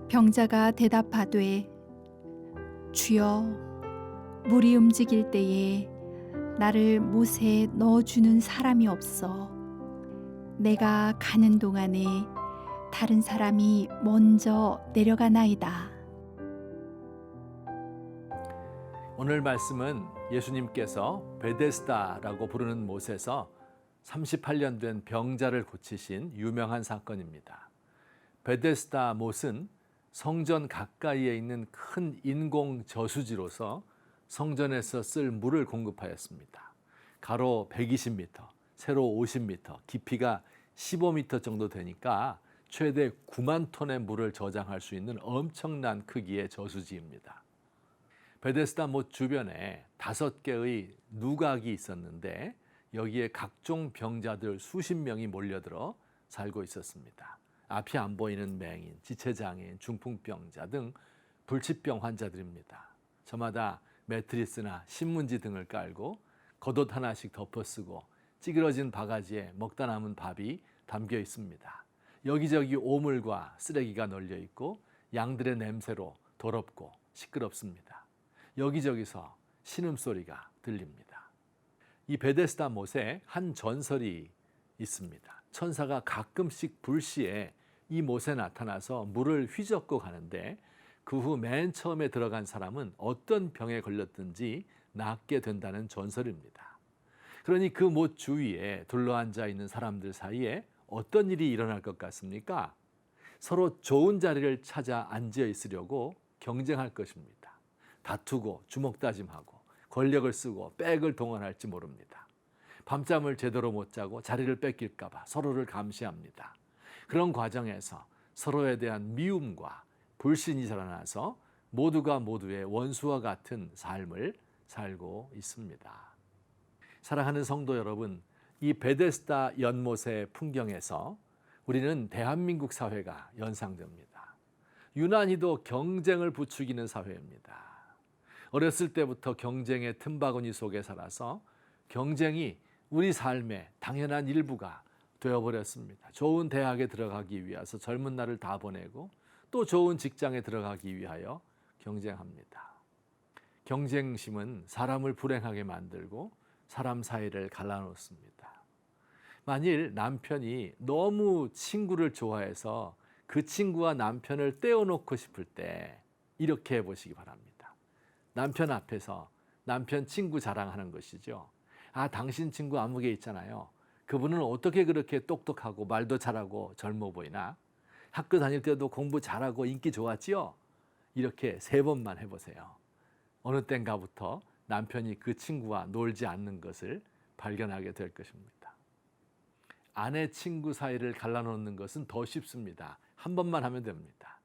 병자가 대답하되 주여, 물이 움직일 때에 나를 못에 넣어주는 사람이 없어. 내가 가는 동안에 다른 사람이 먼저 내려가나이다. 오늘 말씀은 예수님께서 베데스다라고 부르는 못에서 38년 된 병자를 고치신 유명한 사건입니다. 베데스다 못은 성전 가까이에 있는 큰 인공 저수지로서 성전에서 쓸 물을 공급하였습니다. 가로 120m, 세로 50m, 깊이가 15m 정도 되니까 최대 9만 톤의 물을 저장할 수 있는 엄청난 크기의 저수지입니다. 베데스다 못 주변에 5개의 누각이 있었는데 여기에 각종 병자들 수십 명이 몰려들어 살고 있었습니다. 앞이 안 보이는 맹인, 지체장애인, 중풍병자 등 불치병 환자들입니다. 저마다 매트리스나 신문지 등을 깔고 겉옷 하나씩 덮어쓰고 찌그러진 바가지에 먹다 남은 밥이 담겨 있습니다. 여기저기 오물과 쓰레기가 널려 있고 양들의 냄새로 더럽고 시끄럽습니다. 여기저기서 신음소리가 들립니다. 이 베데스다 못에 한 전설이 있습니다. 천사가 가끔씩 불시에 이 못에 나타나서 물을 휘젓고 가는데 그 후 맨 처음에 들어간 사람은 어떤 병에 걸렸든지 낫게 된다는 전설입니다. 그러니 그 못 주위에 둘러앉아 있는 사람들 사이에 어떤 일이 일어날 것 같습니까? 서로 좋은 자리를 찾아 앉아 있으려고 경쟁할 것입니다. 다투고 주먹다짐하고 권력을 쓰고 백을 동원할지 모릅니다. 밤잠을 제대로 못 자고 자리를 뺏길까 봐 서로를 감시합니다. 그런 과정에서 서로에 대한 미움과 불신이 자라나서 모두가 모두의 원수와 같은 삶을 살고 있습니다. 사랑하는 성도 여러분, 이 베데스다 연못의 풍경에서 우리는 대한민국 사회가 연상됩니다. 유난히도 경쟁을 부추기는 사회입니다. 어렸을 때부터 경쟁의 틈바구니 속에 살아서 경쟁이 우리 삶의 당연한 일부가 되어버렸습니다. 좋은 대학에 들어가기 위해서 젊은 날을 다 보내고 또 좋은 직장에 들어가기 위하여 경쟁합니다. 경쟁심은 사람을 불행하게 만들고 사람 사이를 갈라놓습니다. 만일 남편이 너무 친구를 좋아해서 그 친구와 남편을 떼어놓고 싶을 때 이렇게 해보시기 바랍니다. 남편 앞에서 남편 친구 자랑하는 것이죠. 아, 당신 친구 아무개 있잖아요. 그분은 어떻게 그렇게 똑똑하고 말도 잘하고 젊어 보이나? 학교 다닐 때도 공부 잘하고 인기 좋았지요? 이렇게 3번만 해보세요. 어느 땐가부터 남편이 그 친구와 놀지 않는 것을 발견하게 될 것입니다. 아내 친구 사이를 갈라놓는 것은 더 쉽습니다. 한 번만 하면 됩니다.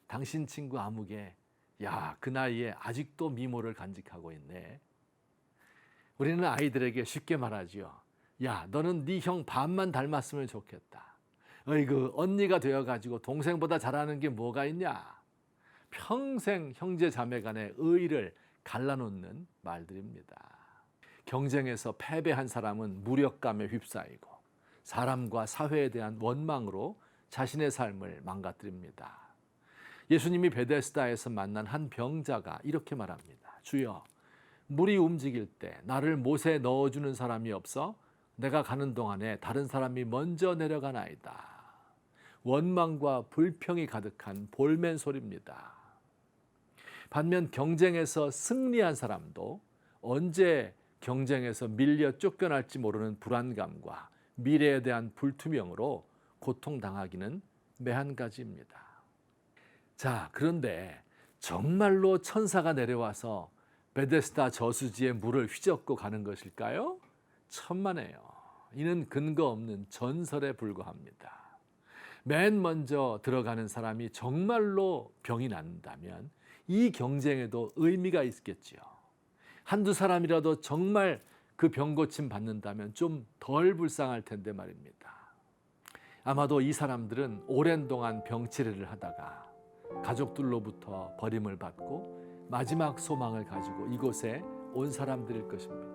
당신 친구 아무개, 야, 그 나이에 아직도 미모를 간직하고 있네. 우리는 아이들에게 쉽게 말하지요. 야, 너는 네 형 반만 닮았으면 좋겠다. 어이구, 언니가 되어가지고 동생보다 잘하는 게 뭐가 있냐. 평생 형제 자매 간의 의의를 갈라놓는 말들입니다. 경쟁에서 패배한 사람은 무력감에 휩싸이고 사람과 사회에 대한 원망으로 자신의 삶을 망가뜨립니다. 예수님이 베데스다에서 만난 한 병자가 이렇게 말합니다. 주여, 물이 움직일 때 나를 못에 넣어주는 사람이 없어 내가 가는 동안에 다른 사람이 먼저 내려가나이다. 원망과 불평이 가득한 볼멘 소리입니다. 반면 경쟁에서 승리한 사람도 언제 경쟁에서 밀려 쫓겨날지 모르는 불안감과 미래에 대한 불투명으로 고통당하기는 매한가지입니다. 자, 그런데 정말로 천사가 내려와서 베데스다 저수지에 물을 휘젓고 가는 것일까요? 천만에요. 이는 근거 없는 전설에 불과합니다. 맨 먼저 들어가는 사람이 정말로 병이 난다면 이 경쟁에도 의미가 있겠지요. 한두 사람이라도 정말 그 병 고침 받는다면 좀 덜 불쌍할 텐데 말입니다. 아마도 이 사람들은 오랜 동안 병치레를 하다가 가족들로부터 버림을 받고 마지막 소망을 가지고 이곳에 온 사람들일 것입니다.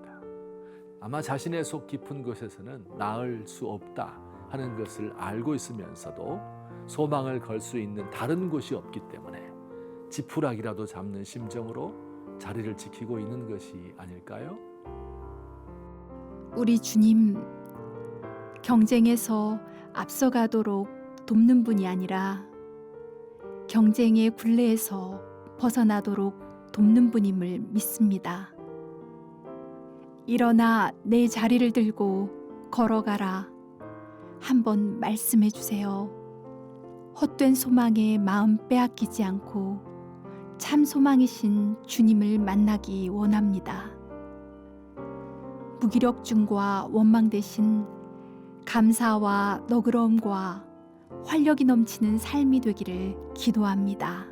아마 자신의 속 깊은 곳에서는 나을 수 없다 하는 것을 알고 있으면서도 소망을 걸 수 있는 다른 곳이 없기 때문에 지푸라기라도 잡는 심정으로 자리를 지키고 있는 것이 아닐까요? 우리 주님, 경쟁에서 앞서가도록 돕는 분이 아니라 경쟁의 굴레에서 벗어나도록 돕는 분임을 믿습니다. 일어나 내 자리를 들고 걸어가라. 한번 말씀해 주세요. 헛된 소망에 마음 빼앗기지 않고 참 소망이신 주님을 만나기 원합니다. 무기력증과 원망 대신 감사와 너그러움과 활력이 넘치는 삶이 되기를 기도합니다.